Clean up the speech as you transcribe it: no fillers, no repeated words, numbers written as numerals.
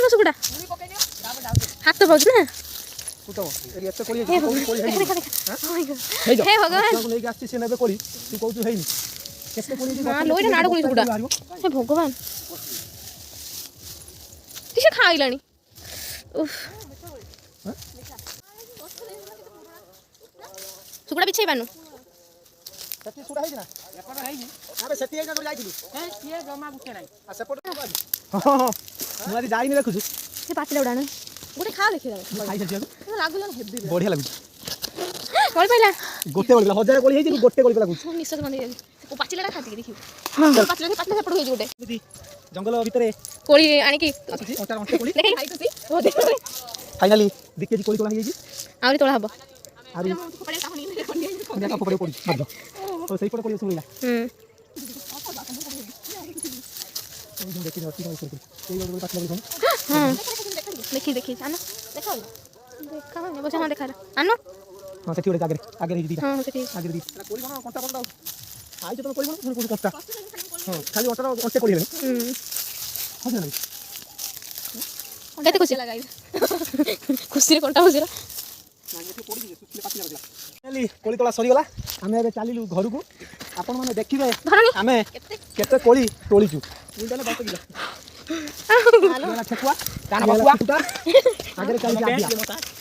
ମୋ ସୁକୁଟା ହାତ ପାଉଛି ନା କୁଟବ ଏରି ଏତେ କୋଳି ହେ କୋଳି ହେଇନି ହେ ଭଗବାନ ଛୁଆଙ୍କୁ ନେଇକି ଆସିଛି ସେ ନେବେ କୋଳି ତୁ କହୁଛୁ ହେଇନି କେତେ କୋଳି ମା ଲୋଇଟା ନାଡ଼ କୋଳି ସୁକୁଟା ହେ ଭଗବାନ କିସ ଖାଇଲାଣି ଉଫ ସୁକୁଟା ବିଛେଇ ପାନୁ ସେଠି ସୁଡ଼ା ହେଇଛି ନା ଏପଟ ହେଇନି ଆବେ ସେଠି ହେଇନା କୋଳି ଯାଇଥିଲୁ କିଏ ଜମା ବୁକେ ନାହିଁ ଆ ସେପଟ ହଁ ମୁଁ ଆଜି ଯାଇନି ଦେଖୁଛୁ ସେ ପାଚିଲା ଉଡ଼ାଣ ଗୋଟେ ଖା ଦେଖିଲା ଖାଇସାରିଛି ଲାଗୁଲା ହେବି ବଢ଼ିଆ ଲାଗୁଛି କୋଳି ପାଇଲା ଗୋଟେ କୋଳି ପିଲା ହଜାର କୋଳି ହେଇଛି ଗୋଟେ କୋଳି ପିଲା ଲାଗୁଛି ନିଶ୍ୱାସ ବନ୍ଦ ହେଇଯାଉଛି ଓ ପାଚିଲାଟା ଖାତିକି ଦେଖିବୁ ପାଚିଲା ସେପଟ ହେଇଛି ଗୋଟେ ଜଙ୍ଗଲ ଭିତରେ କୋଳି ଆଣିକି ଆସିଛି ଅଣ୍ଟା ଅଣ୍ଟେ କୋଳି ଦେଖି ଖାଇ ଖୁସି ଫାଇନାଲି 2 କେଜି କୋଳି ତୋଳା ହେଇଯାଇଛି ଆହୁରି ତୋଳା ହବ ଆହୁରି ଅନ୍ୟ କପଡ଼େ ପଡ଼ିଛି ମଧ୍ୟ ଓ ସେଇପଟେ କୋଳି ଶୁଣିଲା ଦେଖିନି ଅଛି କଣ କୋଳି ଏଇ ଗୋଟେ ପାଚିଲା କୋଳି ଦେଖି ଦେଖି ଆନ ଦେଖା ଦେଖା ବସ ହଁ ଦେଖା ଆନ ହଁ ସେଠି ଗୋଟେ ଆଗରେ ହେଇଛି ହଁ ସେଠି ଆଗରେ ଦି କୋଳି କଣ କଣ୍ଟା କଣ୍ଟା ଖାଇଛ ତମେ କୋଳି କଣ ପୁଣି କୋଳି କଣ୍ଟା ହଁ ଖାଲି ଅଣ୍ଟାର ଅଣ୍ଟେ କୋଳି ହେଲାଣି ହସି ନାହିଁ କେତେ ଖୁସି ଲଗାଇ ଖୁସିରେ କଣ୍ଟା ଖୁସିର କୋଳି ତୋଳା ସରିଗଲା ଆମେ ଏବେ ଚାଲିଲୁ ଘରକୁ ଆପଣମାନେ ଦେଖିବେ ଧରନି ଆମେ କେତେ କୋଳି ତୋଳିଛୁ ଠେକୁଆ ଆଗରେ ଚାଲିଛି